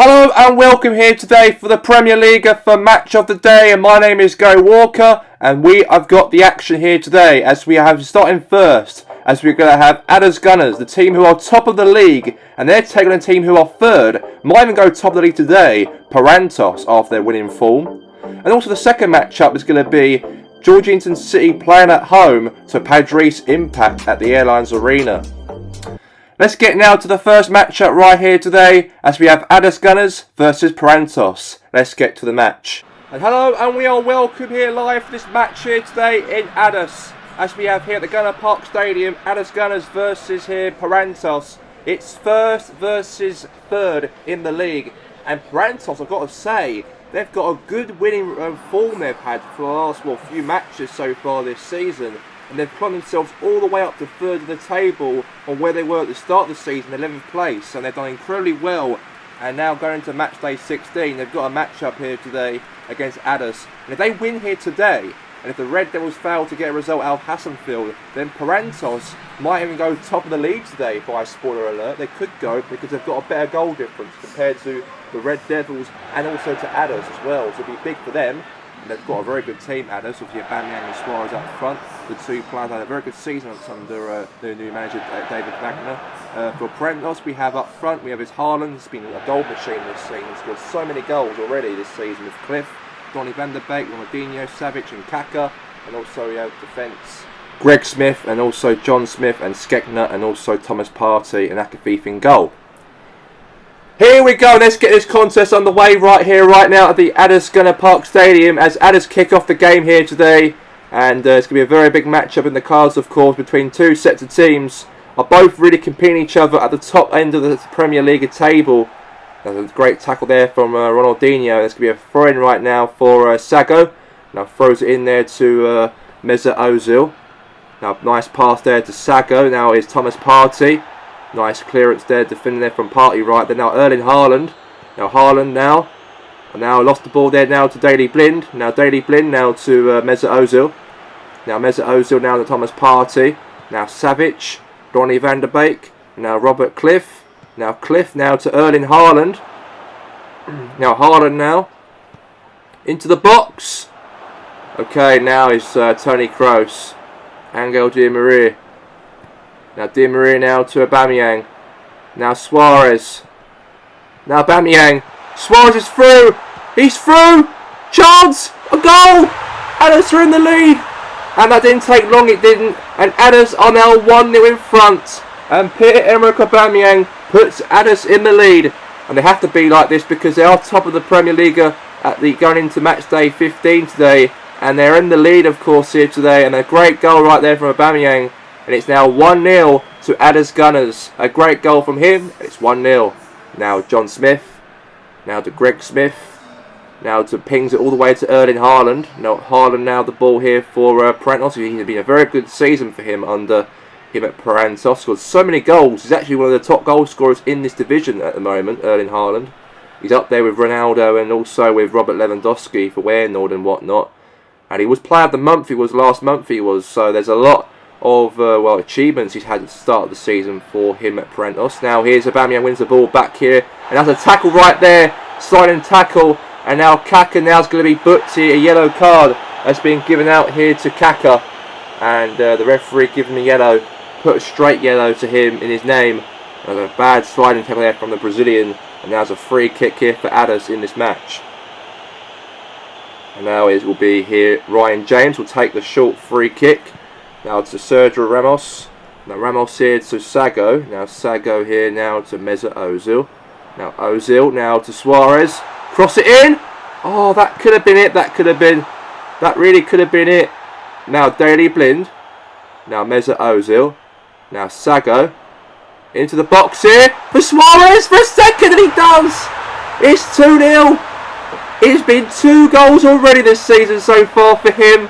Hello and welcome here today for the PremierLiga for Match of the Day, and my name is Gary Walker and we have got the action here today as we have starting first, as we're going to have Adders Gunners, the team who are top of the league, and they're taking a team who are third, might even go top of the league today, Parantos, after their winning form. And also the second matchup is going to be Georgetown City playing at home to Padres Impact at the Airlines Arena. Let's get now to the first matchup right here today, as we have Adders Gunners versus Parantos. Let's get to the match. And hello, and we are welcome here live for this match here today in Adders, as we have here at the Gunner Park Stadium, Adders Gunners versus here Parantos. It's first versus third in the league, and Parantos, I've got to say, they've got a good winning form they've had for the last few matches so far this season. And they've climbed themselves all the way up to third of the table on where they were at the start of the season, 11th place. And they've done incredibly well. And now going into Matchday 16, they've got a matchup here today against Adders. And if they win here today, and if the Red Devils fail to get a result out of Hassanfield, then Parantos might even go top of the league today by a spoiler alert. They could go because they've got a better goal difference compared to the Red Devils and also to Adders as well. So it'll be big for them. And they've got a very good team, Adders, with Aubameyang and Suarez up front. The two players had a very good season under the new manager, David Wagner. For Parantos, we have up front, we have his Haaland. He's been a goal machine this season. He's scored so many goals already this season with Cliff, Donny van der Beek, Ronaldinho, Savic and Kaka. And also we have defence, Greg Smith and also John Smith and Skekna and also Thomas Partey and Akafif in goal. Here we go, let's get this contest underway right here, right now at the Adders Gunner Park Stadium as Adders kick off the game here today. And it's going to be a very big matchup in the cards, of course, between two sets of teams. Are both really competing each other at the top end of the PremierLiga table. There's a great tackle there from Ronaldinho. There's going to be a throw-in right now for Sago. Now throws it in there to Mesut Ozil. Now nice pass there to Sago. Now is Thomas Partey. Nice clearance there, defending there from Partey right there. Now Erling Haaland. Now Haaland now. And now lost the ball there now to Daley Blind. Now Daley Blind now to Mesut Ozil. Now Mesut Ozil now to Thomas Partey. Now Savic. Donny van der Beek. Now Robert Cliff. Now Cliff now to Erling Haaland. Now Haaland now. Into the box. Okay, now is Toni Kroos. Angel Di Maria. Now Di Maria now to Aubameyang. Now Suarez. Now Aubameyang. Suarez is through. He's through. Chance. A goal. Adders are in the lead. And that didn't take long, it didn't. And Adders are now 1-0 in front. And Pierre-Emerick Aubameyang puts Adders in the lead. And they have to be like this because they are top of the PremierLiga going into Matchday 15 today. And they're in the lead, of course, here today. And a great goal right there from Aubameyang. And it's now 1-0 to Adders Gunners. A great goal from him. It's 1-0. Now John Smith. Now to Greg Smith. Now to pings it all the way to Erling Haaland. Now Haaland now the ball here for Parantos. He's been a very good season for him under him at Parantos. Scored so many goals. He's actually one of the top goal scorers in this division at the moment, Erling Haaland. He's up there with Ronaldo and also with Robert Lewandowski for Waynord and whatnot. And he was Player of the Month. He was last month. He was. So there's a lot of achievements he's had at the start of the season for him at Parantos. Now here's Aubameyang, wins the ball back here, and that's a tackle right there, sliding tackle, and now Kaka now is going to be booked here. A yellow card has been given out here to Kaka, and the referee giving him a yellow, put a straight yellow to him in his name. There's a bad sliding tackle there from the Brazilian, and now there's a free kick here for Adders in this match. And now it will be here, Ryan James will take the short free kick. Now to Sergio Ramos. Now Ramos here to Sago. Now Sago here now to Mesut Ozil. Now Ozil now to Suarez. Cross it in. Oh, that could have been it. That really could have been it. Now Daley Blind. Now Mesut Ozil. Now Sago. Into the box here for Suarez for a second, and he does. It's 2-0. It's been 2 goals already this season so far for him.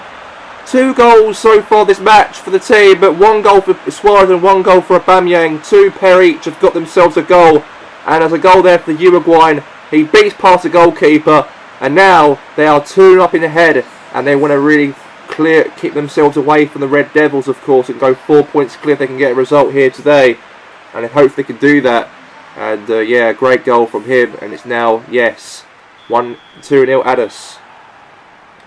2 goals so far this match for the team, but 1 goal for Suarez and 1 goal for Aubameyang. 2 pair each have got themselves a goal. And there's a goal there for the Uruguayan. He beats past the goalkeeper. And now they are 2 up in the head. And they want to really keep themselves away from the Red Devils, of course, and go 4 points clear if they can get a result here today. And I hope they can do that. And yeah, great goal from him. And it's now, yes, 1-2-0 Addis.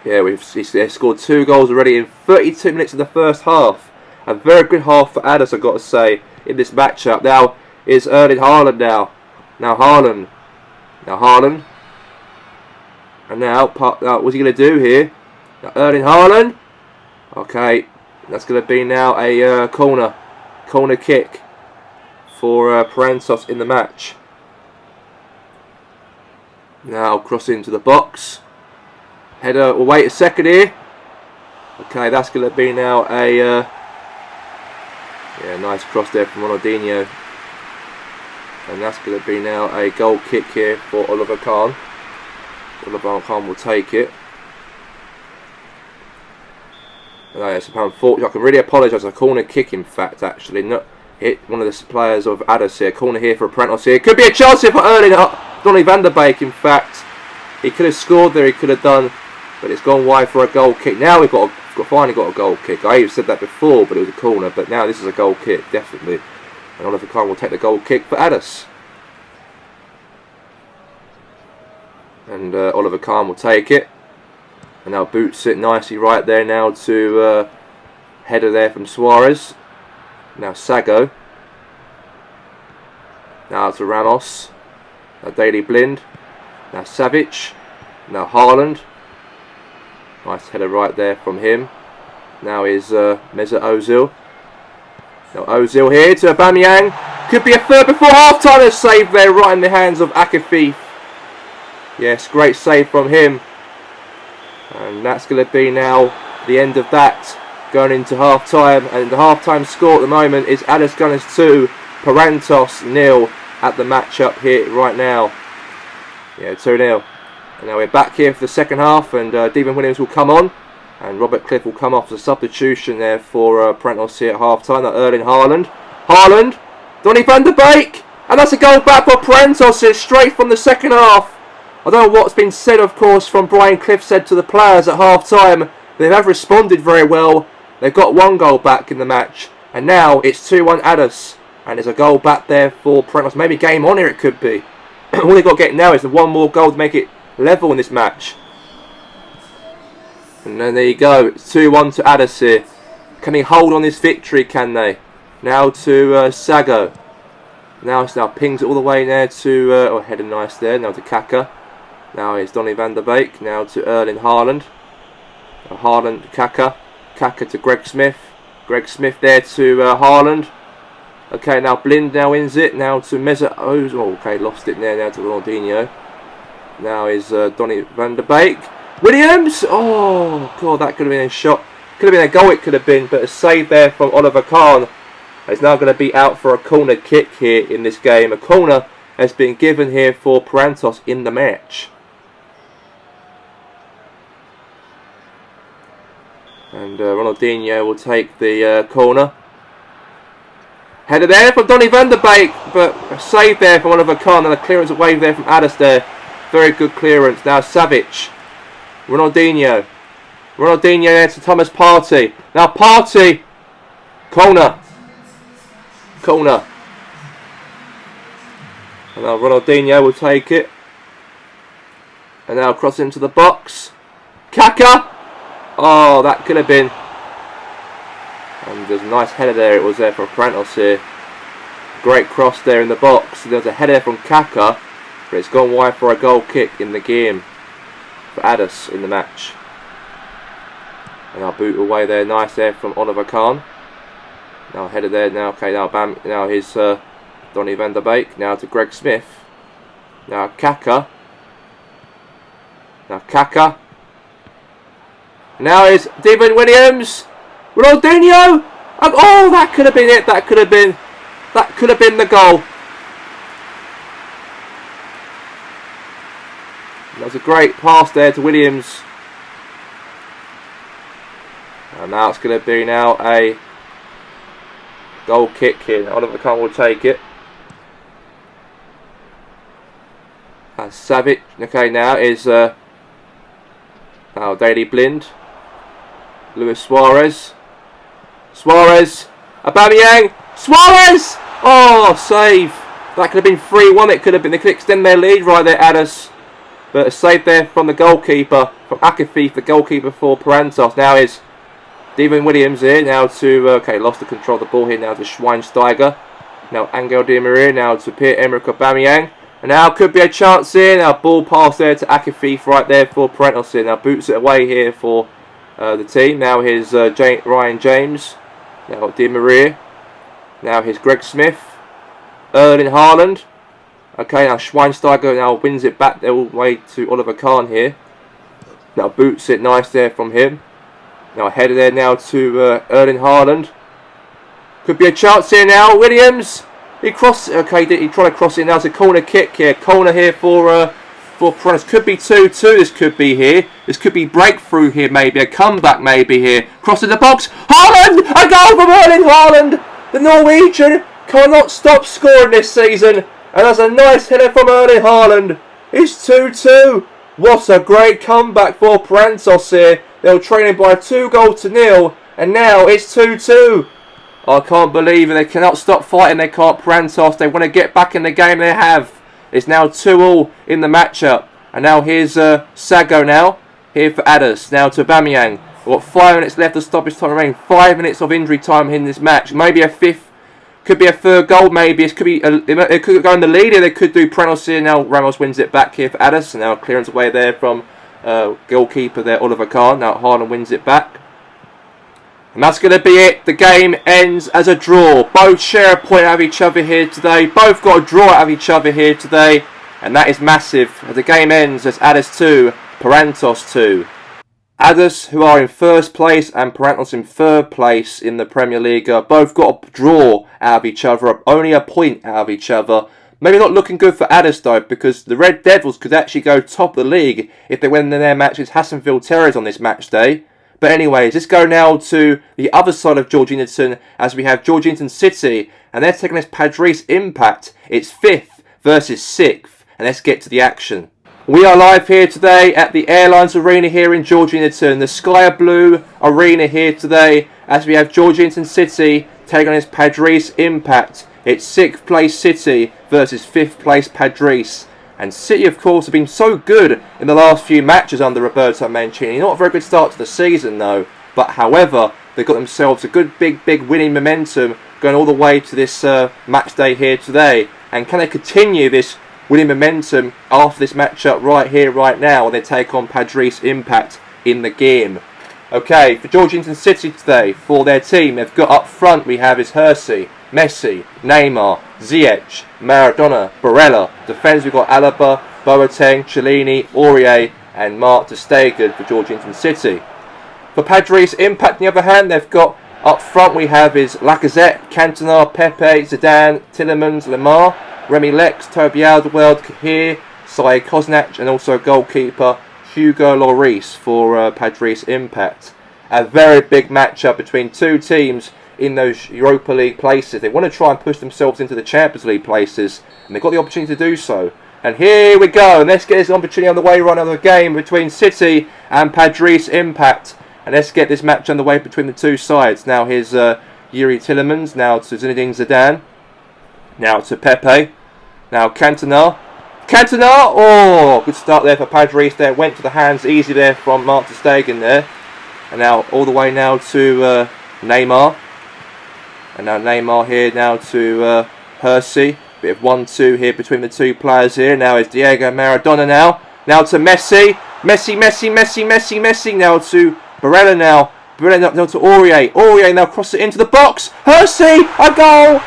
Yeah, he's scored 2 goals already in 32 minutes of the first half. A very good half for Addis, I've got to say, in this matchup. Now is Erling Haaland now. Now Haaland. And now, what's he going to do here? Now, Erling Haaland. Okay, that's going to be now a corner kick for Parentos in the match. Now cross into the box. Header, we'll wait a second here. Okay, that's going to be now a yeah, nice cross there from Ronaldinho. And that's going to be now a goal kick here for Oliver Kahn. Oliver Kahn will take it. Yes, unfortunately, I can really apologise. A corner kick, in fact, actually. Not hit one of the players of Addis here. Corner here for a Parentos here. Could be a chance here for Erling Donny van der Beek, in fact. He could have scored there, he could have done. But it's gone wide for a goal kick. Now we've finally got a goal kick. I even said that before, but it was a corner. But now this is a goal kick, definitely. And Oliver Kahn will take the goal kick for Addis. And Oliver Kahn will take it. And now boots it nicely right there now to header there from Suarez. Now Sago. Now to Ramos. Now Daley Blind. Now Savic. Now Haaland. Nice header right there from him. Now is Mesut Ozil. Now Ozil here to Aubameyang. Could be a third before half-time. A save there right in the hands of Akifif. Yes, great save from him. And that's going to be now the end of that. Going into half-time. And the half-time score at the moment is Addis Gunners 2, Parentos 0 at the matchup here right now. Yeah, 2-0. And now we're back here for the second half, and Devon Williams will come on, and Robert Cliff will come off as a substitution there for Parentos here at half-time. Now Erling Haaland, Donny van der Beek, and that's a goal back for Parentos here, straight from the second half. I don't know what's been said, of course, from Brian Cliff said to the players at half-time. They have responded very well. They've got 1 goal back in the match, and now it's 2-1 Addis, and there's a goal back there for Parentos. Maybe game on here it could be. All they've got to get now is the 1 more goal to make it level in this match. And then there you go, it's 2-1 to Addis here. Can he hold on this victory, can they? Now to Sago. Now pings it all the way there to oh, header nice there, now to Kaka. Now it's Donny van der Beek, now to Erling Haaland. Haaland to Kaka. Kaka to Greg Smith. Greg Smith there to Haaland. Okay, now Blind now wins it, now to Mesut Ozil. Oh, okay, lost it there now to Ronaldinho. Now is Donny van der Beek. Williams! Oh, God, that could have been a shot. Could have been a goal, it could have been, but a save there from Oliver Kahn. It's now going to be out for a corner kick here in this game. A corner has been given here for Parentos in the match. And Ronaldinho will take the corner. Header there from Donny van der Beek, but a save there from Oliver Kahn, and a clearance away there from Addis there. Very good clearance. Now Savic. Ronaldinho there to Thomas Partey. Now Partey. Corner. And now Ronaldinho will take it. And now cross into the box. Kaka. Oh, that could have been. And there's a nice header there. It was there for Parentos here. Great cross there in the box. There's a header from Kaka. But it's gone wide for a goal kick in the game for Addis in the match. And I'll boot away there, nice there from Oliver Kahn. Now header there now. Okay, now bam. Now here's Donny van der Beek. Now to Greg Smith. Now Kaka. Now is Devon Williams. Ronaldinho. Oh, that could have been it. That could have been the goal. That was a great pass there to Williams. And now it's going to be now a goal kick here. Oliver Kahn will take it. And Savic. Okay, now is now Daley Blind. Luis Suarez. Aubameyang. Suarez! Oh, save. That could have been 3-1. It could have been. They could extend their lead right there, Addis. But a save there from the goalkeeper, from Akafif, the goalkeeper for Parantos. Now is Devon Williams here. Now to, okay, lost the control of the ball here now to Schweinsteiger. Now Angel Di Maria. Now to Pierre-Emerick Aubameyang. And now could be a chance here. Now ball pass there to Akafif right there for Parantos here. Now boots it away here for the team. Now here's Ryan James. Now Di Maria. Now here's Greg Smith. Erling Haaland. Okay, now Schweinsteiger now wins it back all the way to Oliver Kahn here. Now boots it nice there from him. Now header there now to Erling Haaland. Could be a chance here now. Williams. He crossed. Okay, he tried to cross it. Now it's a corner kick here. Corner here for Parantos. Could be 2-2. This could be here. This could be breakthrough here. Maybe a comeback. Maybe here. Crossing the box. Haaland. A goal from Erling Haaland. The Norwegian cannot stop scoring this season. And that's a nice header from Erling Haaland. It's 2-2. What a great comeback for Parantos here. They were trailing by 2-0. And now it's 2-2. I can't believe it. They cannot stop fighting. They can't. Parantos. They want to get back in the game. They have. It's now 2-2 in the matchup. And now here's Sago now. Here for Addis. Now to Aubameyang. We've got 5 minutes left to stoppage time remaining. 5 minutes of injury time in this match. Maybe a fifth. Could be a third goal, maybe. It could be. It could go in the lead. They could do Parantos here. Now Ramos wins it back here for Addis. Now clearance away there from goalkeeper there, Oliver Kahn. Now Haaland wins it back. And that's going to be it. The game ends as a draw. Both share a point out of each other here today. Both got a draw out of each other here today. And that is massive. The game ends as Addis 2, Parantos 2. Addis, who are in first place, and Parantos in third place in the PremierLiga, both got a draw out of each other, only a point out of each other. Maybe not looking good for Addis though, because the Red Devils could actually go top of the league if they win their match against Hassenville Terriers on this match day. But anyways, let's go now to the other side of Georgetown as we have Georgetown City, and they're taking this Padres Impact. It's 5th versus 6th, and let's get to the action. We are live here today at the Airlines Arena here in Georgetown, the Sky Blue Arena here today, as we have Georgetown City taking on this Padres Impact. It's 6th place City versus 5th place Padres. And City, of course, have been so good in the last few matches under Roberto Mancini. Not a very good start to the season, though. But, however, they've got themselves a good, big winning momentum going all the way to this match day here today. And can they continue this winning momentum after this matchup right here, right now, when they take on Padres Impact in the game? Okay, for Georgetown City today, for their team, they've got up front, we have is Hersey, Messi, Neymar, Ziyech, Maradona, Barella. Defence, we've got Alaba, Boateng, Cellini, Aurier, and Mark ter Stegen for Georgetown City. For Padres Impact, on the other hand, they've got up front, we have is Lacazette, Cantona, Pepe, Zidane, Tillemans, Lemar, Remy Lex, Toby Alderweireld, Kahir, Syed Koznac, and also goalkeeper Hugo Lloris for Padres Impact. A very big matchup between two teams in those Europa League places. They want to try and push themselves into the Champions League places, and they've got the opportunity to do so. And here we go, and let's get this opportunity on the way right now, the game between City and Padres Impact. And let's get this match underway between the two sides. Now here's Yuri Tillemans, now to Zinedine Zidane, now to Pepe, now Cantona. Cantona! Oh, good start there for Padres there. Went to the hands easy there from Mark ter Stegen there. And now all the way now to Neymar. And now Neymar here now to Hersey. Bit of 1-2 here between the two players here. Now is Diego Maradona now. Now to Messi. Messi. Now to Barella now. Barella now to Aurier. Aurier now cross it into the box. Hersey! A goal!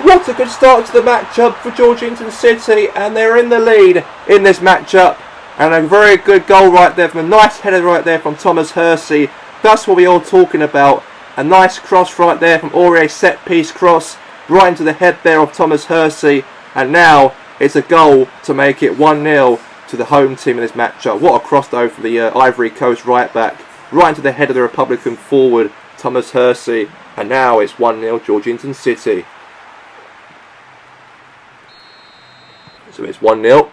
What a good start to the matchup for Georgetown City, and they're in the lead in this matchup. And a very good goal right there from a nice header right there from Thomas Hersey. That's what we're all talking about. A nice cross right there from Aurier, set piece cross right into the head there of Thomas Hersey. And now it's a goal to make it 1-0 to the home team in this matchup. What a cross though for the Ivory Coast right back, right into the head of the Republican forward Thomas Hersey. And now it's 1-0 Georgetown City. So it's 1-0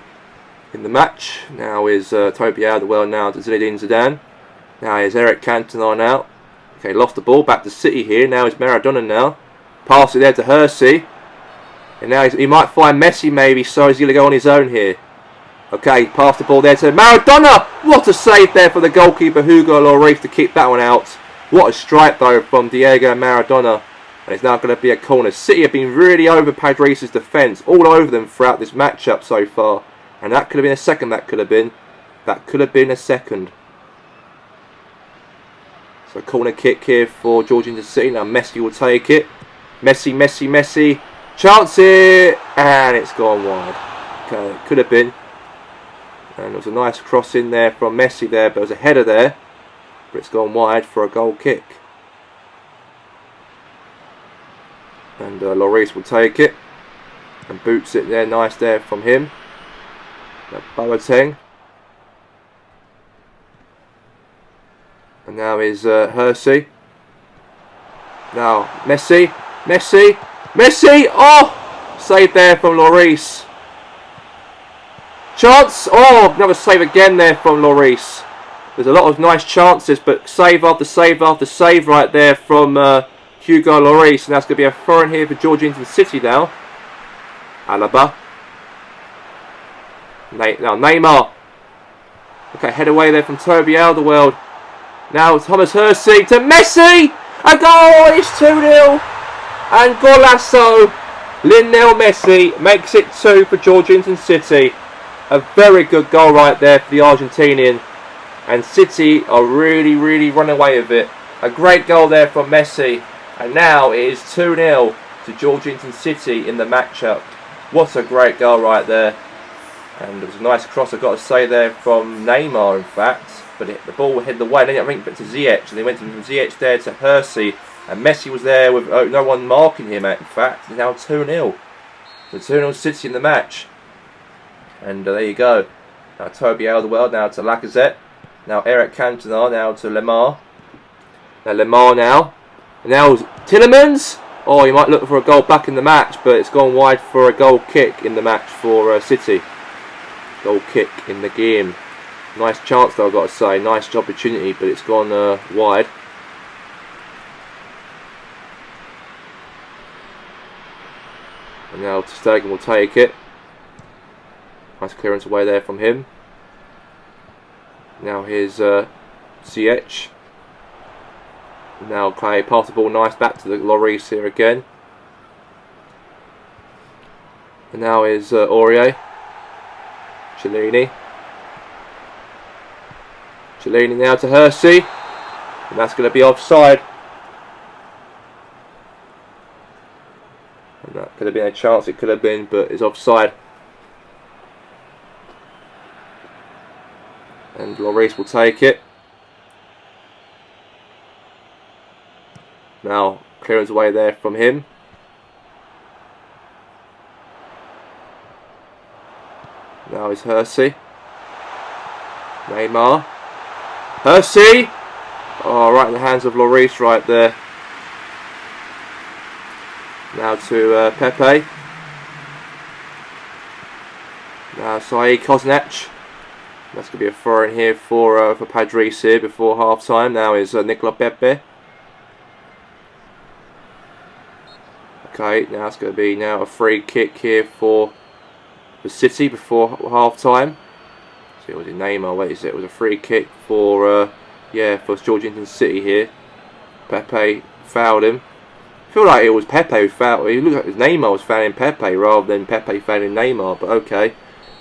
in the match. Now is Toby Alderweireld now to Zinedine Zidane. Now is Eric Cantona now. Okay, lost the ball back to City here. Now is Maradona now. Pass it there to Hersey. And now he might find Messi maybe, so he's going to go on his own here. Okay, pass the ball there to Maradona. What a save there for the goalkeeper, Hugo Lloris, to keep that one out. What a strike, though, from Diego Maradona. And it's now going to be a corner. City have been really over Padres' defence, all over them throughout this matchup so far. And that could have been a second, that could have been. That could have been a second. So corner kick here for Georgina City. Now Messi will take it. Messi, Messi, Messi. Chance here. And it's gone wide. Okay, it could have been. And there was a nice cross in there from Messi there. But there was a header there. But it's gone wide for a goal kick. And Lloris will take it. And boots it there. Nice there from him. Now Boateng. And now is Hersey. Now Messi. Messi. Messi. Oh! Save there from Lloris. Chance. Oh! Another save again there from Lloris. There's a lot of nice chances, but save after save after save right there from Hugo Lloris. And that's going to be a throw-in here for Georgina City now. Alaba. Now Neymar. Okay, head away there from Toby Alderweireld. Now Thomas Hersey to Messi! A goal! It's 2-0. And golazo. Lionel Messi makes it 2 for Georgina City. A very good goal right there for the Argentinian. And City are really, really running away with it. A great goal there from Messi. And now it is 2-0 to Georgina City in the matchup. What a great goal right there. And it was a nice cross, I've got to say, there from Neymar, in fact. But the ball headed away, and then I think to Ziyech. And they went from Ziyech there to Hersey. And Messi was there with no one marking him, in fact. It's now 2-0. The 2-0 City in the match. And there you go. Now Toby Alderweireld, now to Lacazette. Now Eric Cantona, now to Lemar. Now Lemar now. And now Tielemans. Oh, he might look for a goal back in the match, but it's gone wide for a goal kick in the match for City. Goal kick in the game. Nice chance though, I've got to say. Nice opportunity, but it's gone wide. And now Stegen will take it. Nice clearance away there from him. Now here's Ziyech. Now Clay pass the ball nice back to the Lloris here again. And now is Aurier. Cellini. Cellini now to Hersey. And that's going to be offside. And that could have been a chance, it could have been, but it's offside. And Lloris will take it. Now clearance away there from him. Now is Hersey. Neymar. Hersey! Oh, right in the hands of Lloris right there. Now to Pepe. Now Saeed Koznach. That's going to be a throw in here for Padres here before half time. Now is Nicola Pepe. Okay, now it's going to be now a free kick here for the City before half time. So it was Neymar. Wait, is it? It was a free kick for for Georgina City here. Pepe fouled him. I feel like it was Pepe who fouled. It looked like Neymar was fouling Pepe rather than Pepe fouling Neymar. But okay,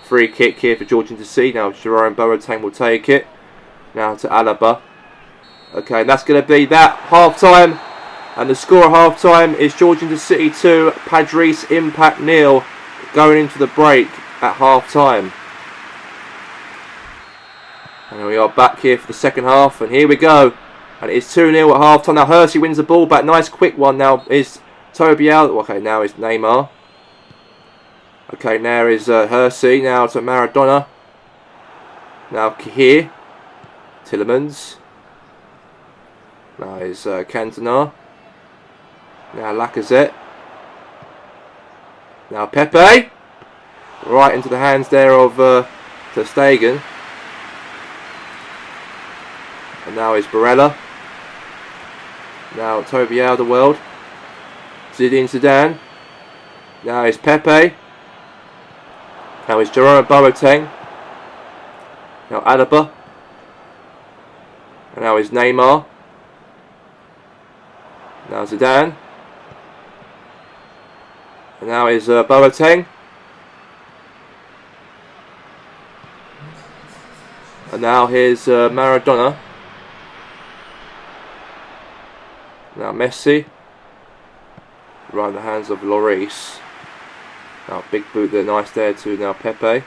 free kick here for Georgina City. Now Jerome Boateng will take it. Now to Alaba. Okay, and that's going to be that half time. And the score at half time is Georgina City 2, Padres Impact 0, going into the break at half time. And we are back here for the second half, and here we go. And it is 2-0 at half time. Now Hersey wins the ball back. Nice quick one. Now is Toby out. Okay, now is Neymar. Okay, now is Hersey. Now to Maradona. Now here. Tielemans. Now is Cantona. Now Lacazette. Now Pepe. Right into the hands there of Ter Stegen. And now is Barella. Now Toby Alderweireld. Zinedine Zidane. Now it's Pepe. Now it's Jerome Boateng. Now Alaba. And now it's Neymar. Now Zidane. And now is Boateng. And now here's Maradona. Now Messi. Right in the hands of Lloris. Now big boot there, nice there to now Pepe.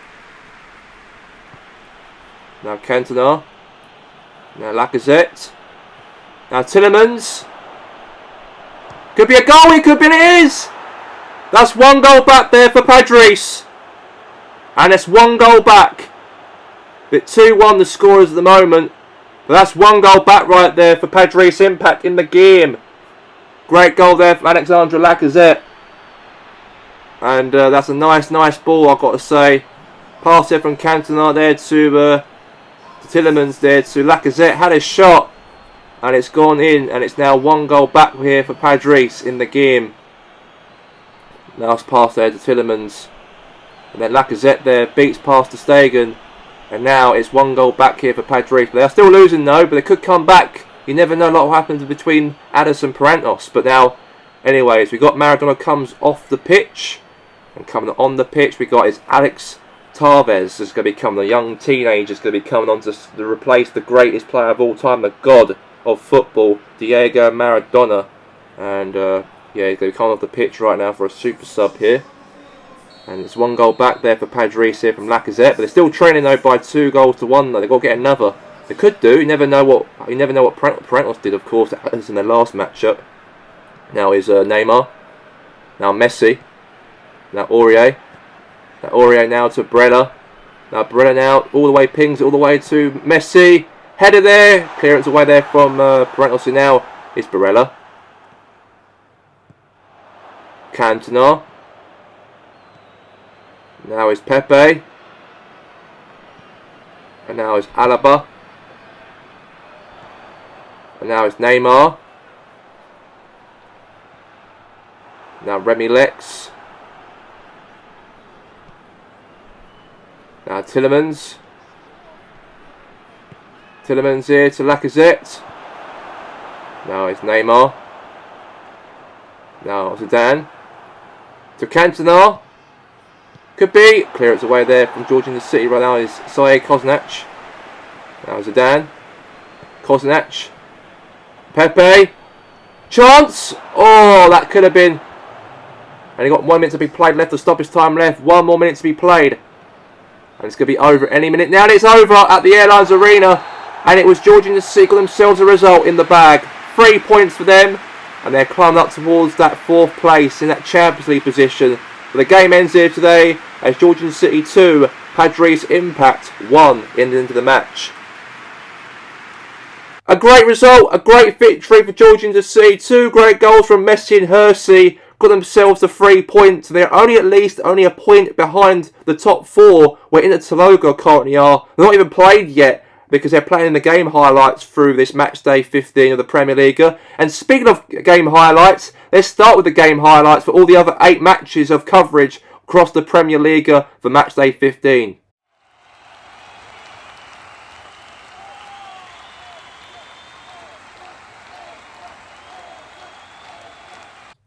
Now Cantona. Now Lacazette. Now Tielemans. Could be a goal, it could be, and it is! That's one goal back there for Patrice. And it's one goal back. Bit 2-1 the scorers at the moment. But that's one goal back right there for Patrice impact in the game. Great goal there from Alexandre Lacazette. And that's a nice ball, I've got to say. Pass there from Cantona there to Tielemans there to Lacazette. Had a shot. And it's gone in. And it's now one goal back here for Patrice in the game. Nice pass there to Tielemans. And then Lacazette there beats past to Stegen. And now it's one goal back here for Patrice. They are still losing though, but they could come back. You never know what happens between Addis and Parentos. But now, anyways, we got Maradona comes off the pitch. And coming on the pitch, we got is Alex Tevez. Is going to become the young teenager. Is going to be coming on to replace the greatest player of all time, the god of football, Diego Maradona. And yeah, he's going to come off the pitch right now for a super sub here. And it's one goal back there for Patrice here from Lacazette. But they're still trailing though by 2-1 though. They've got to get another. They could do. You never know what Parentos did, of course, as in their last matchup. Now is Neymar. Now Messi. Now Aurier. Now Aurier now to Brella. Now Brella now all the way pings it all the way to Messi. Header there. Clearance away there from Parentos. So now it's Barella. Cantona. Now is Pepe. And now is Alaba. And now it's Neymar. Now Remy Lex. Now Tielemans. Tielemans here to Lacazette. Now it's Neymar. Now Zidane. To Cantona. Could be. Clearance away there from George in the City. Right now is Saïd Koznac. Now Zidane. Koznac. Pepe. Chance. Oh, that could have been. And he got 1 minute to be played left. The stoppage time left. 1 more minute to be played. And it's going to be over any minute now. And it's over at the Airlines Arena. And it was George in the City got themselves a result in the bag. 3 points for them. And they're climbing up towards that 4th place in that Champions League position. But the game ends here today as Georgian City 2, Patrice Impact 1 into the match. A great result, a great victory for Georgian City. 2 great goals from Messi and Hersey. Got themselves the 3 points. They're only a point behind the top 4 where Inter Taloga currently are. They're not even played yet, because they're playing the game highlights through this Matchday 15 of the PremierLiga. And speaking of game highlights, let's start with the game highlights for all the other 8 matches of coverage across the PremierLiga for Matchday 15.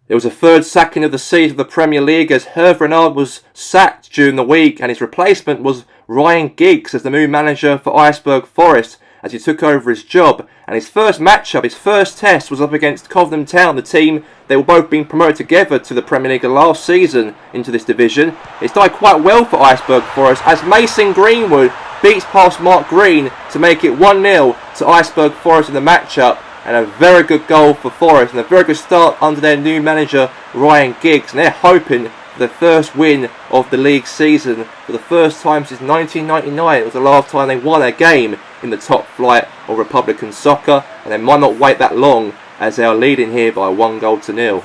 There was a 3rd sacking of the season of the Premier League as Hervé Renard was sacked during the week, and his replacement was Ryan Giggs as the new manager for Iceberg Forest as he took over his job. And his first matchup, his first test, was up against Cobham Town, the team they were both being promoted together to the Premier League last season into this division. It started quite well for Iceberg Forest as Mason Greenwood beats past Mark Green to make it 1-0 to Iceberg Forest in the matchup. And a very good goal for Forest and a very good start under their new manager Ryan Giggs. And they're hoping for the first win of the league season for the first time since 1999. It was the last time they won a game in the top flight of Republican soccer. And they might not wait that long as they are leading here by 1-0.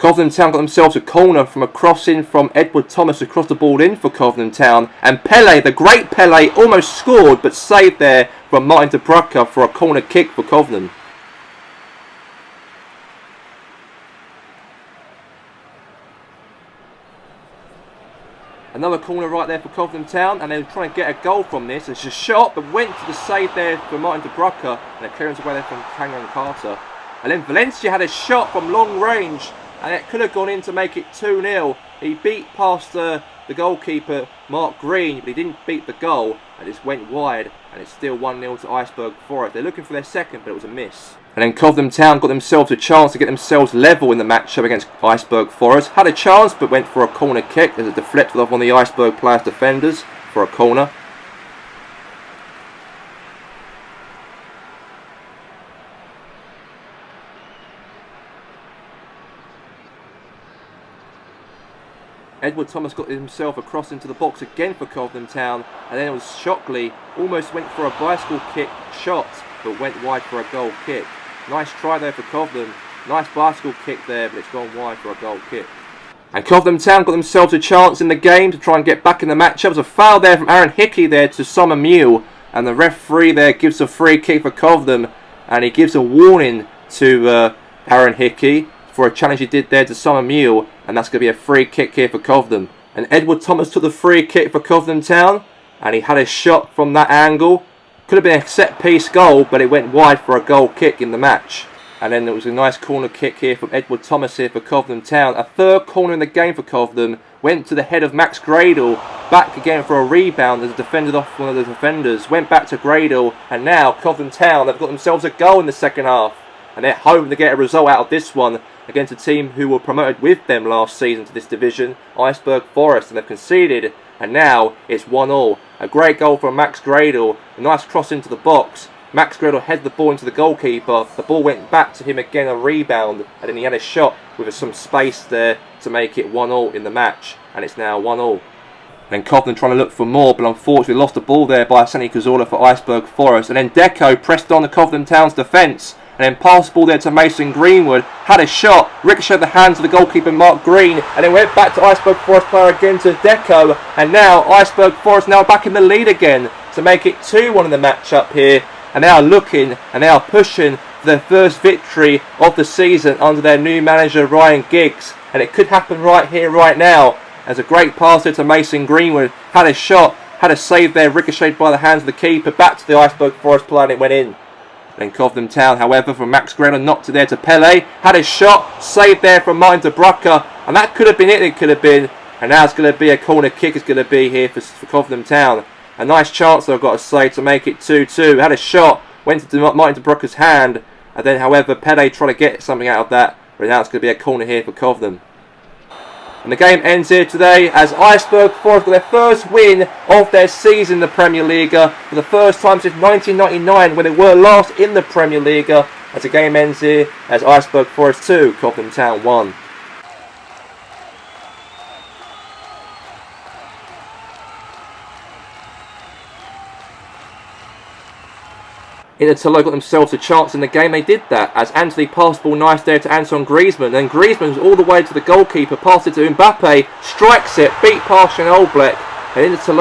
Cobham Town got themselves a corner from a crossing from Edward Thomas across the ball in for Cobham Town. And Pele, the great Pele, almost scored but saved there from Martin de Brucker for a corner kick for Cobham. Another corner right there for Cobham Town, and they were trying to get a goal from this. It's a shot, but went to the save there for Martin de Brucker, and a clearance away there from Cameron Carter. And then Valencia had a shot from long range, and it could have gone in to make it 2-0. He beat past the goalkeeper, Mark Green, but he didn't beat the goal, and it just went wide, and it's still 1-0 to Iceberg Forest. They're looking for their second, but it was a miss. And then Cobham Town got themselves a chance to get themselves level in the matchup against Iceberg Forest. Had a chance, but went for a corner kick as it deflected off one of the Iceberg players' defenders for a corner. Edward Thomas got himself across into the box again for Cobham Town, and then it was Shockley, almost went for a bicycle kick shot, but went wide for a goal kick. Nice try there for Cobham, nice bicycle kick there, but it's gone wide for a goal kick. And Cobham Town got themselves a chance in the game to try and get back in the match. There was a foul there from Aaron Hickey there to Summer Mule, and the referee there gives a free kick for Cobham, and he gives a warning to Aaron Hickey for a challenge he did there to Summer Mule, and that's going to be a free kick here for Cobham. And Edward Thomas took the free kick for Cobham Town, and he had a shot from that angle. Could have been a set piece goal, but it went wide for a goal kick in the match. And then there was a nice corner kick here from Edward Thomas here for Cobham Town. A third corner in the game for Cobham. Went to the head of Max Gradle. Back again for a rebound as it defended off one of the defenders. Went back to Gradle, and now Cobham Town, they've got themselves a goal in the second half. And they're hoping to get a result out of this one against a team who were promoted with them last season to this division, Iceberg Forest, and they've conceded, and now it's 1-1. A great goal from Max Gradle, a nice cross into the box. Max Gradle headed the ball into the goalkeeper, the ball went back to him again, a rebound, and then he had a shot with some space there to make it 1-1 in the match, and it's now 1-1. And Cobham trying to look for more, but unfortunately lost the ball there by Santi Cazorla for Iceberg Forest, and then Deco pressed on the Cobham Town's defence, and then passed the ball there to Mason Greenwood, had a shot, ricocheted the hands of the goalkeeper Mark Green, and then went back to Iceberg Forest player again to Deco, and now Iceberg Forest now back in the lead again to make it 2-1 in the match-up here, and they are looking and they are pushing for their first victory of the season under their new manager Ryan Giggs, and it could happen right here, right now, as a great pass there to Mason Greenwood, had a shot, had a save there, ricocheted by the hands of the keeper, back to the Iceberg Forest player, and it went in. Then Cobham Town, however, from Max Gradle, knocked it there to Pele. Had a shot, saved there from Martin de Brucker. And that could have been it could have been. And now it's going to be a corner kick, it's going to be here for Cobham Town. A nice chance, though, I've got to say, to make it 2-2. Had a shot, went to Martin de Brucker's hand. And then, however, Pele tried to get something out of that. But now it's going to be a corner here for Cobham. And the game ends here today as Iceberg Forest got their first win of their season in the PremierLiga for the first time since 1999 when they were last in the PremierLiga. As the game ends here as Iceberg Forest 2, Cobham Town 1. Inter got themselves a chance in the game. They did that as Anthony passed the ball nice there to Anton Griezmann. Then Griezmann was all the way to the goalkeeper, passed it to Mbappe, strikes it, beat past Jan Oblak. And Inter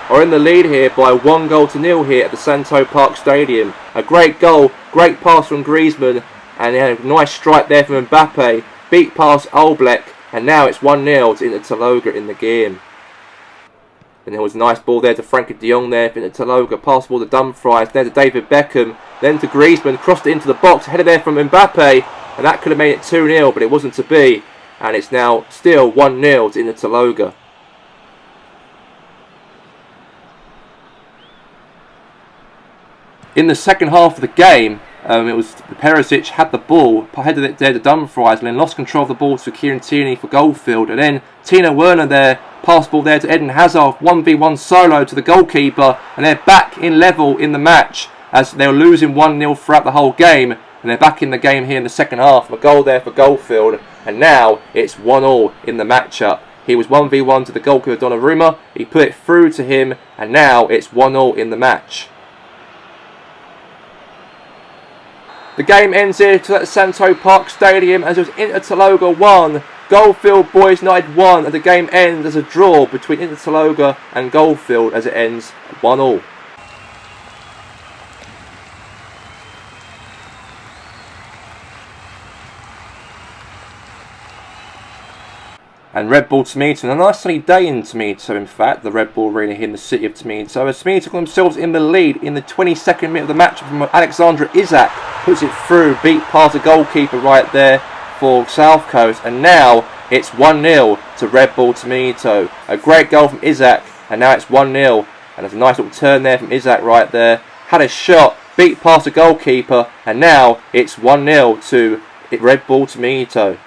are in the lead here by 1-0 here at the Santo Park Stadium. A great goal, great pass from Griezmann, and a nice strike there from Mbappe, beat past Oblak, and now it's 1-0 to Inter in the game. And there was a nice ball there to Frankie de Jong there for Inter passed the ball to Dumfries, then to David Beckham, then to Griezmann, crossed it into the box, headed there from Mbappe, and that could have made it 2-0, but it wasn't to be, and it's now still 1-0 to Inter. In the second half of the game, it was Perisic had the ball, headed it there to Dumfries, and then lost control of the ball to Kieran Tierney for Goldfield, and then Tino Werner there, passed ball there to Eden Hazard, 1v1 solo to the goalkeeper, and they're back in level in the match as they were losing 1-0 throughout the whole game, and they're back in the game here in the second half. A goal there for Goldfield, and now it's 1-1 in the matchup. He was 1v1 to the goalkeeper Donnarumma, he put it through to him, and now it's 1-0 in the match. The game ends here to Santo Park Stadium as it was Inter 1, Goldfield Boys United 1, and the game ends as a draw between Inter and Goldfield as it ends 1-1. And Red Bull Tomato, a nice sunny day in Tomato, in fact, the Red Bull Arena here in the city of Tomato. As Tomato got themselves in the lead in the 22nd minute of the match from Alexandra Isak, puts it through, beat past the goalkeeper right there for South Coast, and now it's 1-0 to Red Bull Tomato. A great goal from Isak, and now it's 1-0, and there's a nice little turn there from Isak right there. Had a shot, beat past the goalkeeper, and now it's 1-0 to Red Bull Tomato.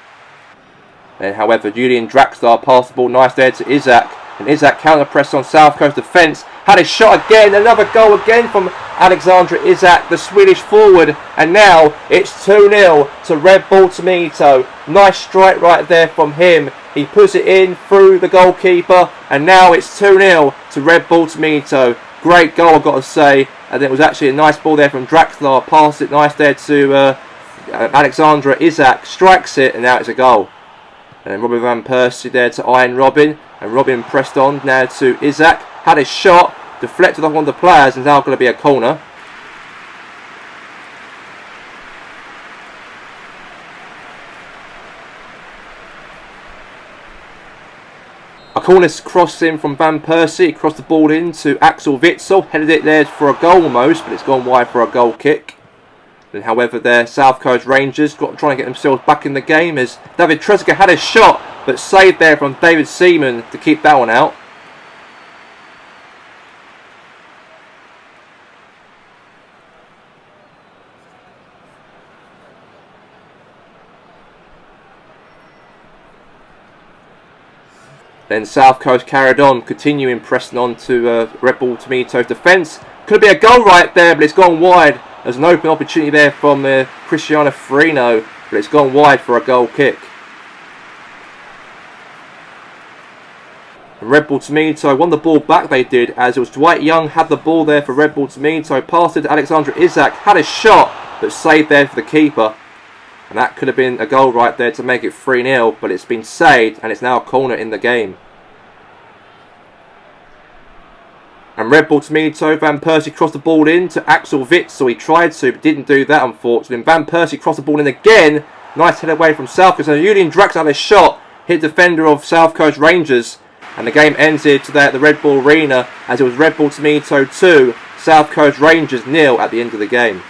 Then, however, Julian Draxler passed the ball nice there to Isak, and Isak counter-pressed on South Coast defence. Had a shot again, another goal again from Alexandra Isak, the Swedish forward, and now it's 2-0 to Red Bull Tomato. Nice strike right there from him. He puts it in through the goalkeeper, and now it's 2-0 to Red Bull Tomato. Great goal, I've got to say, and it was actually a nice ball there from Draxler. Passed it nice there to Alexandra Isak, strikes it, and now it's a goal. And Robin Van Persie there to Iron Robin, and Robin pressed on now to Isak. Had a shot, deflected off one of the players, and now going to be a corner. A corner's crossed in from Van Persie, crossed the ball in to Axel Witsel, headed it there for a goal almost, but it's gone wide for a goal kick. And however, their South Coast Rangers got trying to get themselves back in the game as David Trezeguet had a shot, but saved there from David Seaman to keep that one out. Then South Coast carried on, continuing pressing on to Red Bull Tomato's defence. Could be a goal right there, but it's gone wide. There's an open opportunity there from Cristiano Farino, but it's gone wide for a goal kick. And Red Bull Tomato won the ball back, they did, as it was Dwight Young had the ball there for Red Bull Tomato, passed it to Alexandra Isak, had a shot, but saved there for the keeper. And that could have been a goal right there to make it 3-0, but it's been saved, and it's now a corner in the game. And Red Bull Tomato, Van Persie crossed the ball in to Axel Witsel. He tried to, but didn't do that, unfortunately. And Van Persie crossed the ball in again. Nice head away from South Coast. And Julian Draxler had a shot, hit defender of South Coast Rangers. And the game ends here today at the Red Bull Arena, as it was Red Bull Tomato 2, South Coast Rangers 0 at the end of the game.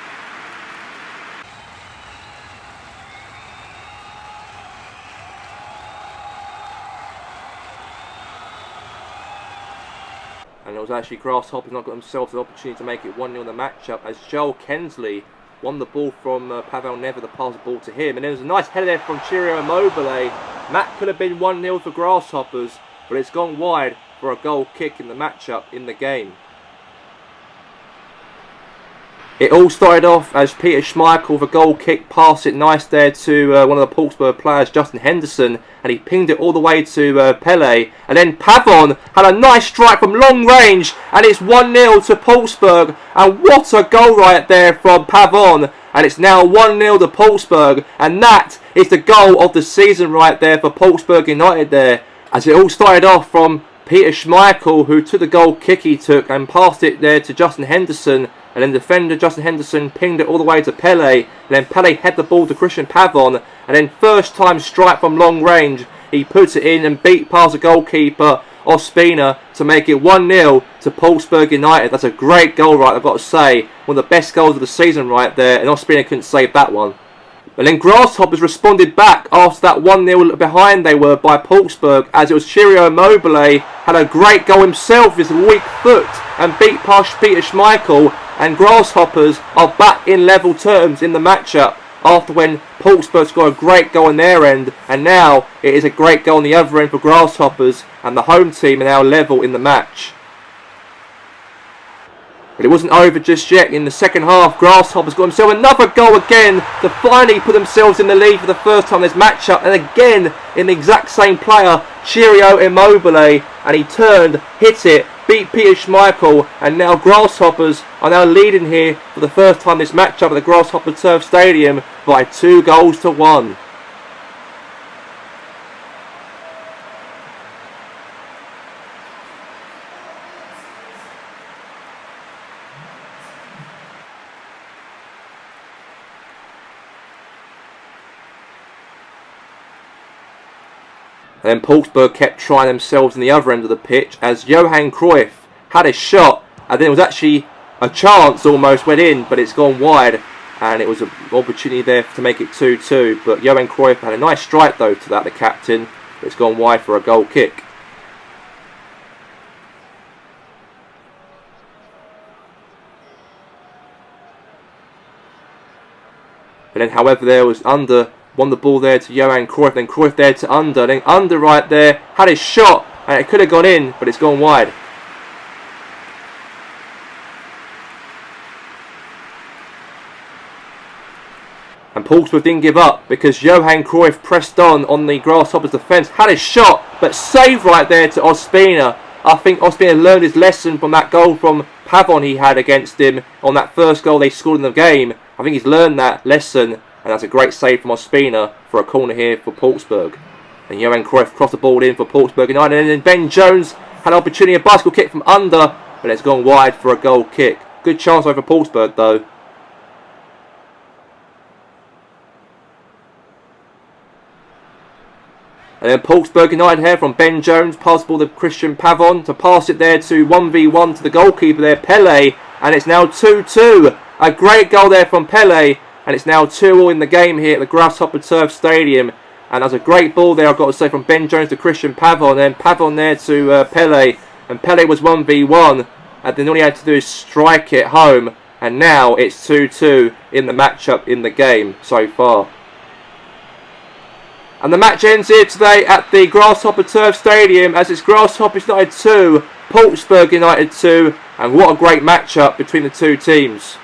And it was actually Grasshoppers not got themselves the opportunity to make it 1-0 in the matchup, as Joel Kensley won the ball from Pavel Never to pass the ball to him. And there was a nice header there from Chirio Immobile. That could have been 1-0 for Grasshoppers, but it's gone wide for a goal kick in the matchup in the game. It all started off as Peter Schmeichel with a goal kick, passed it nice there to one of the Portsmouth players, Justin Henderson, and he pinged it all the way to Pele. And then Pavon had a nice strike from long range, and it's 1-0 to Portsmouth. And what a goal right there from Pavon. And it's now 1-0 to Portsmouth, and that is the goal of the season right there for Portsmouth United there. As it all started off from Peter Schmeichel, who took the goal kick he took and passed it there to Justin Henderson. And then defender Justin Henderson pinged it all the way to Pele. And then Pele headed the ball to Christian Pavon. And then first time strike from long range. He puts it in and beat past the goalkeeper Ospina to make it 1-0 to Portsmouth United. That's a great goal right, I've got to say. One of the best goals of the season right there. And Ospina couldn't save that one. And then Grasshoppers responded back after that 1-0 behind they were by Portsmouth, as it was Chirio Immobile had a great goal himself with his weak foot and beat past Peter Schmeichel, and Grasshoppers are back in level terms in the matchup after when Portsmouth scored a great goal on their end, and now it is a great goal on the other end for Grasshoppers, and the home team are now level in the match. But it wasn't over just yet. In the second half, Grasshoppers got themselves another goal again to finally put themselves in the lead for the first time in this matchup. And again, in the exact same player, Chirio Immobile. and he turned, hit it, beat Peter Schmeichel, and now Grasshoppers are now leading here for the first time this matchup at the Grasshopper Turf Stadium by 2-1. And then Paulsburg kept trying themselves in the other end of the pitch as Johan Cruyff had a shot, and then it was actually a chance almost went in, but it's gone wide, and it was an opportunity there to make it 2-2. But Johan Cruyff had a nice strike though to that, the captain, but it's gone wide for a goal kick. And then, however, there was Under won the ball there to Johan Cruyff, then Cruyff there to Under, then Under right there had his shot, and it could have gone in, but it's gone wide. And Paulsburg didn't give up because Johan Cruyff pressed on the Grasshoppers' defence, had his shot, but saved right there to Ospina. I think Ospina learned his lesson from that goal from Pavon he had against him on that first goal they scored in the game. I think he's learned that lesson. And that's a great save from Ospina for a corner here for Paulsburg. And Johan Cruyff crossed the ball in for Paulsburg United. And then Ben Jones had an opportunity, a bicycle kick from Under, but it's gone wide for a goal kick. Good chance over Paulsburg though. And then Paulsburg United here from Ben Jones, pass the ball to Christian Pavon to pass it there to 1v1 to the goalkeeper there, Pele. And it's now 2-2. A great goal there from Pele. And it's now 2-2 in the game here at the Grasshopper Turf Stadium. And that's a great ball there, I've got to say, from Ben Jones to Christian Pavon. And Pavon there to Pele. And Pele was 1v1. And then all he had to do is strike it home. And now it's 2-2 in the matchup in the game so far. And the match ends here today at the Grasshopper Turf Stadium as it's Grasshoppers United 2, Paulsburg United 2. And what a great matchup between the two teams.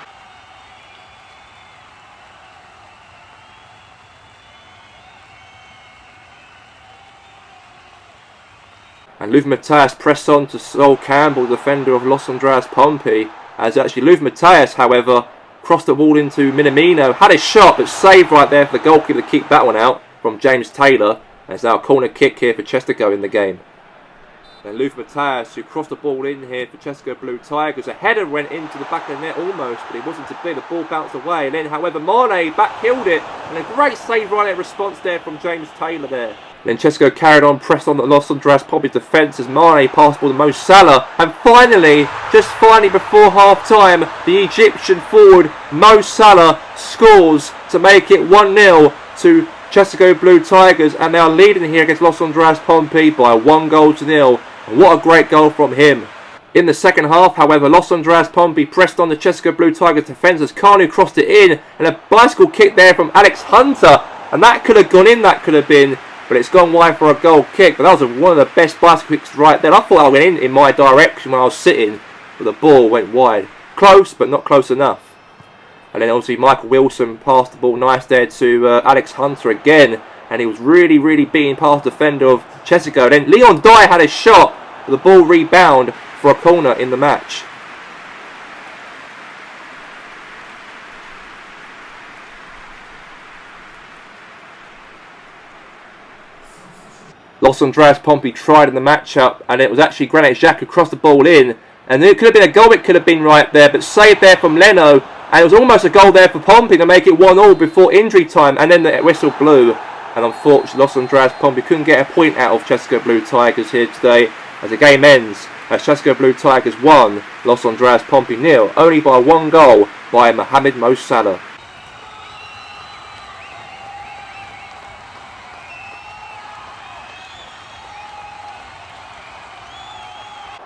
And Luv Matthias pressed on to Sol Campbell, defender of Los Andreas Pompey. As actually Luv Matthias, however, crossed the ball into Minamino. Had a shot, but saved right there for the goalkeeper to keep that one out from James Taylor. And it's now a corner kick here for Chestergo in the game. Then Luv Matthias, who crossed the ball in here for Chestergo Blue Tigers. A header went into the back of the net almost, but it wasn't to be. The ball bounced away. And then, however, Mane back-heeled it. And a great save right there, response there from James Taylor there. Then Chestergo carried on, pressed on the Los Andreas Pompey defence as Mane passed the ball to Mo Salah. And finally, just finally before half-time, the Egyptian forward Mo Salah scores to make it 1-0 to Chestergo Blue Tigers. And they are leading here against Los Andreas Pompey by 1-0. And what a great goal from him. In the second half, however, Los Andreas Pompey pressed on the Chestergo Blue Tigers defence as Kanu crossed it in. And a bicycle kick there from Alex Hunter. And that could have gone in, that could have been. But it's gone wide for a goal kick. But that was one of the best bicycle kicks right there. I thought I went in my direction when I was sitting. But the ball went wide. Close, but not close enough. And then obviously Michael Wilson passed the ball nice there to Alex Hunter again. And he was really, really beating past the defender of Chestergo. Then Leon Dyer had a shot. But the ball rebound for a corner in the match. Los Andreas Pompey tried in the matchup, and it was actually Granit Xhaka who crossed the ball in. And it could have been a goal, it could have been right there, but saved there from Leno. And it was almost a goal there for Pompey to make it 1-1 before injury time, and then the whistle blew. And unfortunately, Los Andreas Pompey couldn't get a point out of Chestergo Blue Tigers here today as the game ends. As Chestergo Blue Tigers 1, Los Andreas Pompey 0, only by 1 goal by Mohamed Mo Salah.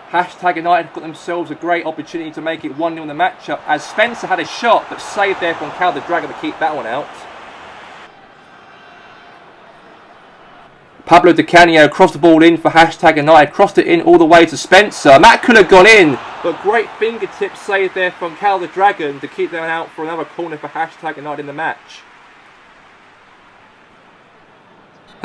Hashtag United got themselves a great opportunity to make it 1-0 in the matchup as Spencer had a shot but saved there from Cal the Dragon to keep that one out. Pablo Di Canio crossed the ball in for Hashtag United, crossed it in all the way to Spencer, and that could have gone in, but great fingertip save there from Cal the Dragon to keep them out for another corner for Hashtag United in the match.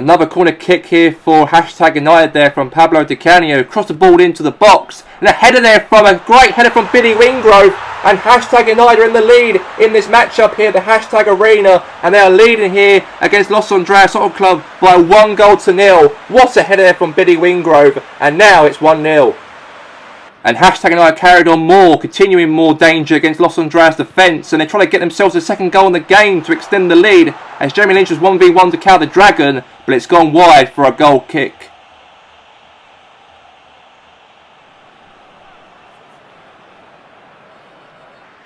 Another corner kick here for Hashtag United there from Pablo Di Canio. Cross the ball into the box. And a header there from a great header from Billy Wingrove. And Hashtag United are in the lead in this matchup here, the Hashtag Arena. And they are leading here against Los Andreas Soccer Club by 1-0. What a header there from Billy Wingrove. And now it's 1-0. And Hashtag United carried on more, continuing more danger against Los Andreas' defence, and they're trying to get themselves a second goal in the game to extend the lead, as Jeremy Lynch was 1v1 to counter the Dragon, but it's gone wide for a goal kick.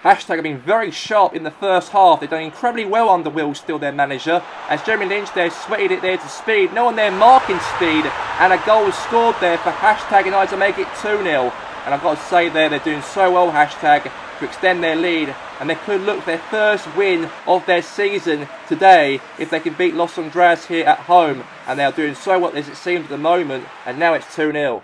Hashtag have been very sharp in the first half. They've done incredibly well under Will Steele, their manager, as Jeremy Lynch there sweated it there to speed. No one there marking speed, and a goal was scored there for Hashtag United to make it 2-0. And I've got to say there, they're doing so well, Hashtag, to extend their lead. And they could look for their first win of their season today if they can beat Los Andreas here at home. And they are doing so well as it seems at the moment. And now it's 2-0. And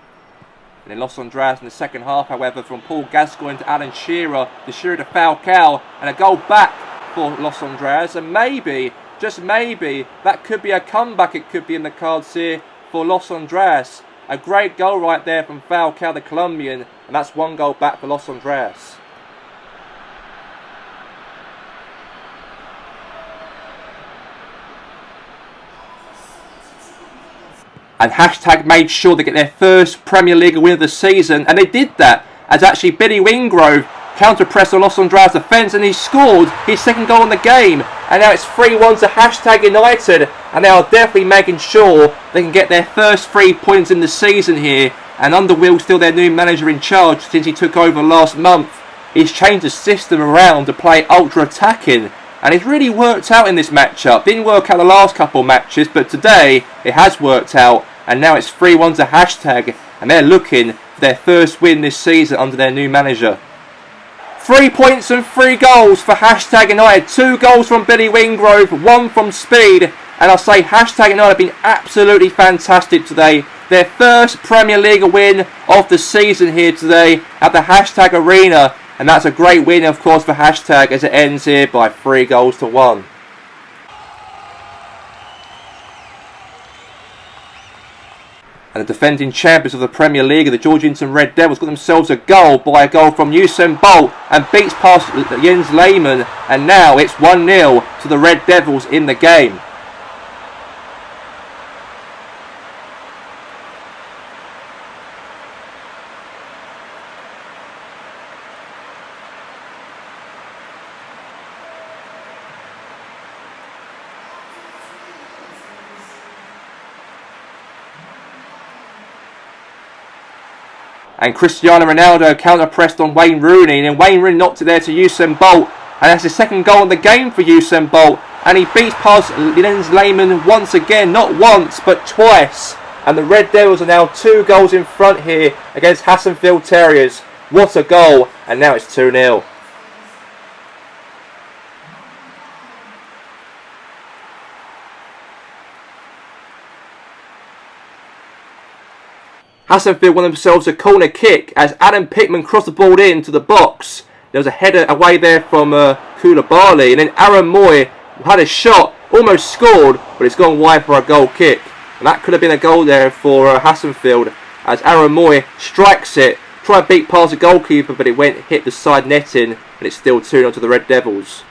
then Los Andreas in the second half, however, from Paul Gascoigne to Alan Shearer. The Shearer to Falcao. And a goal back for Los Andreas. And maybe, just maybe, that could be a comeback. It could be in the cards here for Los Andreas. A great goal right there from Falcao, the Colombian, and that's 1 goal back for Los Andreas. And Hashtag made sure they get their first Premier League win of the season, and they did that, as actually Billy Wingrove counter-pressed on Los Andreas' defence, and he scored his second goal in the game. And now it's 3-1 to Hashtag United, and they are definitely making sure they can get their first 3 points in the season here. And under Will Steele, their new manager in charge since he took over last month, he's changed the system around to play ultra-attacking, and it's really worked out in this matchup. Didn't work out the last couple of matches, but today it has worked out, and now it's 3-1 to Hashtag, and they're looking for their first win this season under their new manager. 3 points and 3 goals for Hashtag United. 2 goals from Billy Wingrove, 1 from Speed. And I'll say Hashtag United have been absolutely fantastic today. Their first Premier League win of the season here today at the Hashtag Arena. And that's a great win, of course, for Hashtag as it ends here by 3-1. And the defending champions of the Premier League, the Georgington Red Devils, got themselves a goal by a goal from Usain Bolt and beats past Jens Lehmann. And now it's 1-0 to the Red Devils in the game. And Cristiano Ronaldo counter-pressed on Wayne Rooney, and then Wayne Rooney knocked it there to Usain Bolt, and that's his second goal in the game for Usain Bolt, and he beats past Jens Lehmann once again, not once but twice, and the Red Devils are now 2 goals in front here against Hassonfield Terriers. What a goal, and now it's 2-0. Hassonfield won themselves a corner kick as Adam Pickman crossed the ball into the box. There was a header away there from Koulibaly, and then Aaron Moy had a shot, almost scored, but it's gone wide for a goal kick. And that could have been a goal there for Hassonfield as Aaron Moy strikes it, tried to beat past the goalkeeper, but it hit the side netting, and it's still 2-0 to the Red Devils.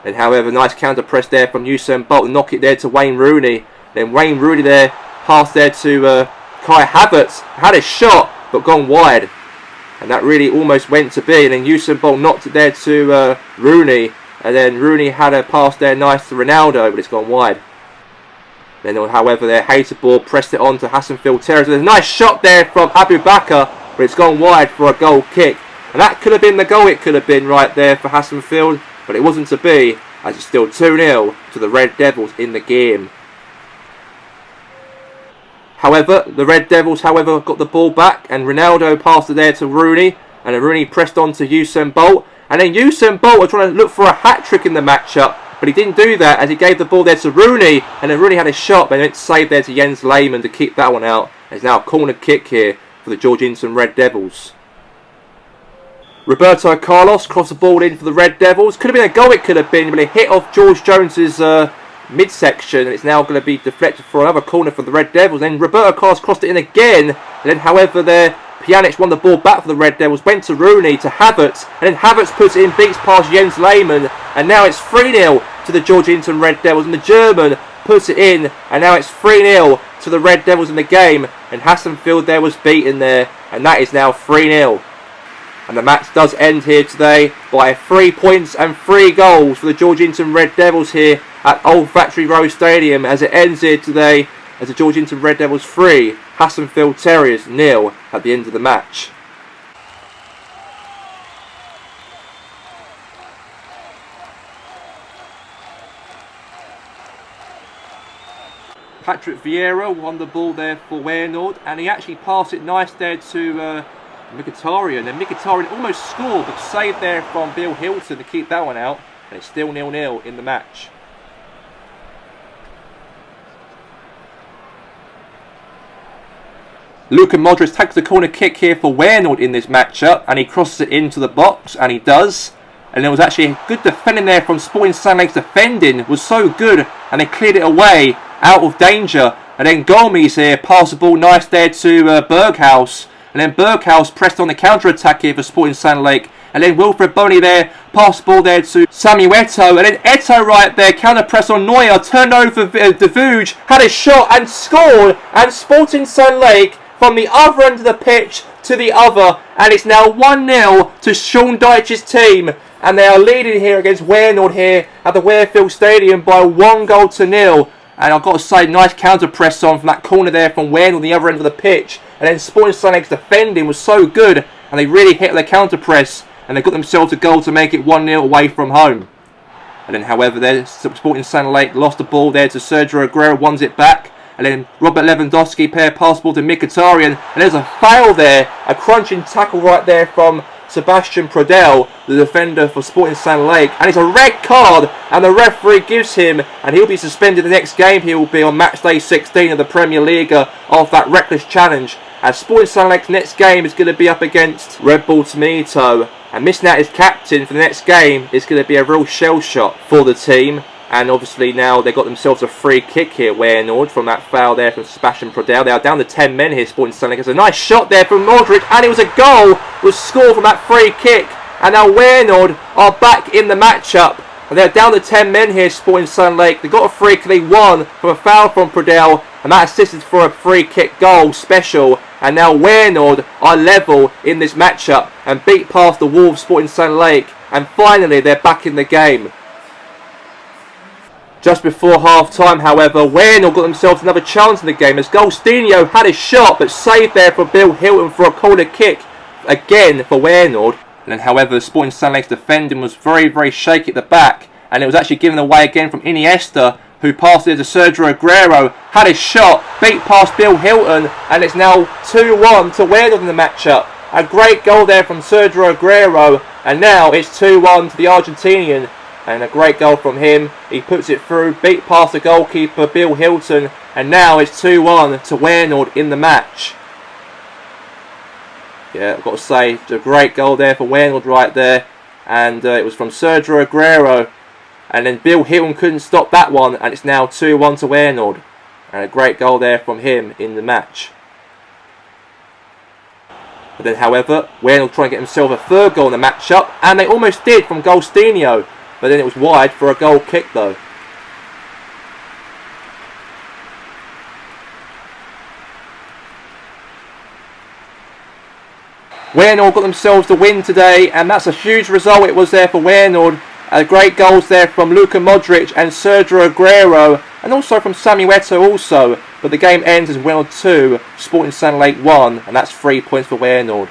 And however, nice counter press there from Usain Bolt, knock it there to Wayne Rooney. Then Wayne Rooney there, pass there to Kai Havertz, had a shot but gone wide, and that really almost went to be, and then Usain Bolt knocked it there to Rooney, and then Rooney had a pass there nice to Ronaldo, but it's gone wide. Then however their Haterball pressed it on to Hassonfield Terriers. There's a nice shot there from Abu Bakr, but it's gone wide for a goal kick, and that could have been the goal it could have been right there for Hassonfield, but it wasn't to be, as it's still 2-0 to the Red Devils in the game. However, the Red Devils, got the ball back, and Ronaldo passed it there to Rooney, and then Rooney pressed on to Usain Bolt, and then Usain Bolt was trying to look for a hat-trick in the matchup, but he didn't do that as he gave the ball there to Rooney, and then Rooney had a shot, but it went saved there to Jens Lehmann to keep that one out. There's now a corner kick here for the Georgington Red Devils. Roberto Carlos crossed the ball in for the Red Devils. Could have been a goal, it could have been, but it hit off George Jones's midsection, and it's now going to be deflected for another corner for the Red Devils. Then Roberto Carlos crossed it in again, and then however there Pjanic won the ball back for the Red Devils, went to Rooney, to Havertz, and then Havertz puts it in, beats past Jens Lehmann, and now it's 3-0 to the Georgetown Red Devils, and the German puts it in, and now it's 3-0 to the Red Devils in the game, and Hassenfeld there was beaten there, and that is now 3-0. And the match does end here today by 3 points and 3 goals for the Georgetown Red Devils here at Old Factory Road Stadium, as it ends here today as the Georgetown Red Devils 3, Hassenfeld Terriers 0 at the end of the match. Patrick Vieira won the ball there for Weyenoord, and he actually passed it nice there to Mkhitaryan, and Mkhitaryan almost scored, but saved there from Bill Hilton to keep that one out, and it's still 0-0 in the match. Luka Modric takes the corner kick here for Weyenoord in this matchup, and he crosses it into the box, and he does. And there was actually a good defending there from Sporting Saint-Lake's defending, was so good, and they cleared it away, out of danger. And then Gomes here passed the ball nice there to Berghaus. And then Berghaus pressed on the counter-attack here for Sporting Saint-Lake. And then Wilfred Boney there, passed the ball there to Samuel Eto'o. And then Eto'o right there, counter-press on Neuer, turned over De Vuj, had a shot and scored. And Sporting Saint-Lake, from the other end of the pitch to the other. And it's now 1-0 to Sean Dyche's team. And they are leading here against Weyenoord here at the Wearfield Stadium by 1-0. And I've got to say, nice counter-press on from that corner there from Weyenoord on the other end of the pitch. And then Sporting Saint-Lake's defending was so good, and they really hit their counter-press, and they got themselves a goal to make it 1-0 away from home. And then, however, there Sporting Saint-Lake lost the ball there to Sergio Aguero, wins it back. And then Robert Lewandowski pass ball to Mkhitaryan, and there's a foul there, a crunching tackle right there from Sebastian Prodell, the defender for Sporting Saint-Lake, and it's a red card, and the referee gives him, and he'll be suspended the next game. He will be on Matchday 16 of the PremierLiga of that reckless challenge, as Sporting Saint-Lake's next game is going to be up against Red Bull Tomato, and missing out his captain for the next game is going to be a real shell shock for the team. And obviously now they've got themselves a free kick here, Weyenoord, from that foul there from Sebastian Prodell. They are down to 10 men here, Sporting Saint-Lake. It's a nice shot there from Modric, and it was a goal. It was scored from that free kick. And now Weyenoord are back in the matchup. And they're down to 10 men here, Sporting Saint-Lake. They got a free kick, they won from a foul from Prodell, and that assisted for a free kick goal special. And now Weyenoord are level in this matchup and beat past the Wolves, Sporting Saint-Lake. And finally, they're back in the game. Just before half-time, however, Weyenoord got themselves another chance in the game as Golstinho had a shot but saved there for Bill Hilton for a corner kick again for Weyenoord. And then, however, Sporting Saint-Lake's defending was very, very shaky at the back, and it was actually given away again from Iniesta, who passed it to Sergio Aguero, had a shot, beat past Bill Hilton, and it's now 2-1 to Weyenoord in the matchup. A great goal there from Sergio Aguero, and now it's 2-1 to the Argentinian. And a great goal from him. He puts it through, beat past the goalkeeper Bill Hilton, and now it's 2-1 to Weyenoord in the match. Yeah, I've got to say, it's a great goal there for Weyenoord right there, and it was from Sergio Aguero, and then Bill Hilton couldn't stop that one, and it's now 2-1 to Weyenoord, and a great goal there from him in the match. But then, however, Weyenoord trying to get himself a third goal in the matchup, and they almost did from Golstinho. But then it was wide for a goal kick though. Weyenoord got themselves the win today, and that's a huge result it was there for Weyenoord. Great goals there from Luka Modric and Sergio Aguero, and also from Samuel Eto'o also. But the game ends as Weyenoord 2, Sporting Saint-Lake 1, and that's 3 points for Weyenoord.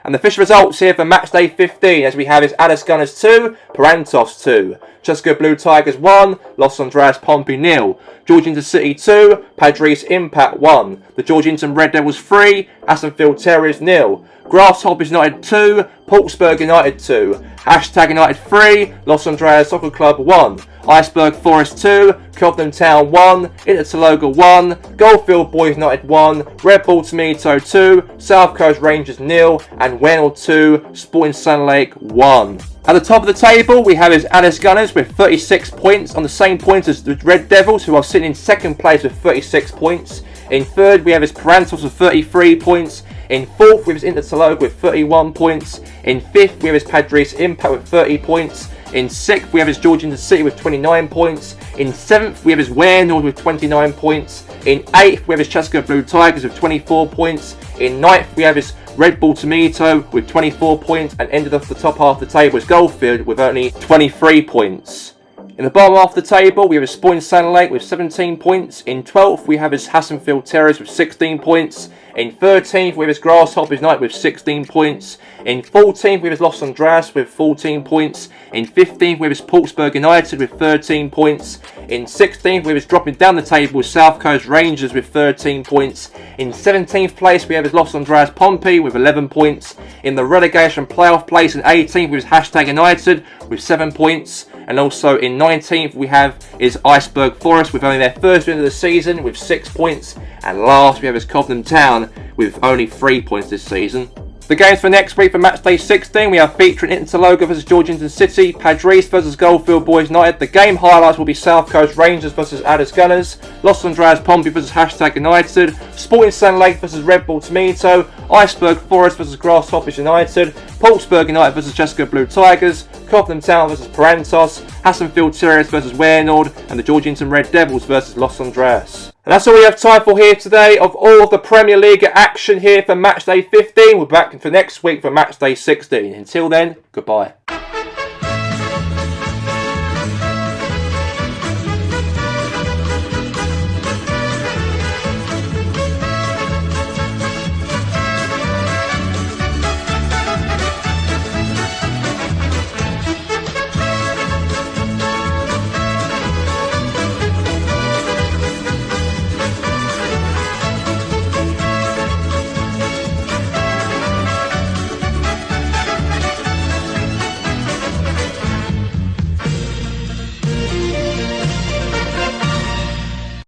And the official results here for Matchday 15, as we have is Adas Gunners 2, Parantos 2, Chusco Blue Tigers 1, Los Andreas Pompey 0, Georgetown City 2, Padres Impact 1, the Georgetown Red Devils 3, Hassenfeld Terriers 0, Grasshoppers United 2, Portsburg United 2, Hashtag United 3, Los Andreas Soccer Club 1, Iceberg Forest 2, Cobham Town 1, Interloga 1, Goldfield Boys United 1, Red Bull Tomato 2, South Coast Rangers 0, and Wales 2, Sporting Sunlake 1. At the top of the table, we have his Alice Gunners with 36 points, on the same points as the Red Devils, who are sitting in second place with 36 points. In third, we have his Parantos with 33 points. In fourth, we have his Interloga with 31 points. In fifth, we have his Padres Impact with 30 points. In sixth, we have his Georgian City with 29 points. In seventh, we have his Warenord with 29 points. In eighth, we have his Chesapeake Blue Tigers with 24 points. In ninth, we have his Red Bull Tomato with 24 points, and ended off the top half of the table is Goldfield with only 23 points. In the bottom half of the table, we have his Sporting Sunlake with 17 points. In 12th, we have his Hassenfield Terriers with 16 points. In 13th, we have his Grasshoppers United with 16 points. In 14th, we have his Los Andreas with 14 points. In 15th, we have his Portsburg United with 13 points. In 16th, we have his dropping down the table with South Coast Rangers with 13 points. In 17th place, we have his Los Andreas Pompey with 11 points. In the relegation playoff place in 18th, we have his Hashtag United with 7 points. And also in 19th, we have his Iceberg Forest with only their first win of the season with 6 points. And last, we have his Cobham Town with only 3 points this season. The games for next week for Matchday 16, we are featuring Interloga vs Georgian City, Padres vs Goldfield Boys United. The game highlights will be South Coast Rangers vs Alice Gunners, Los Andreas Pompey vs Hashtag United, Sporting Sunlake vs Red Bull Tomato, Iceberg Forest vs Grasshoppers United, Portsburg United vs Chesapeake Blue Tigers, Cobham Town vs Parantos, Hassenfield Terriers vs Warenord, and the Georgington Red Devils vs Los Andreas. And that's all we have time for here today of all of the PremierLiga action here for Matchday 15. We're back for next week for Matchday 16. Until then, goodbye.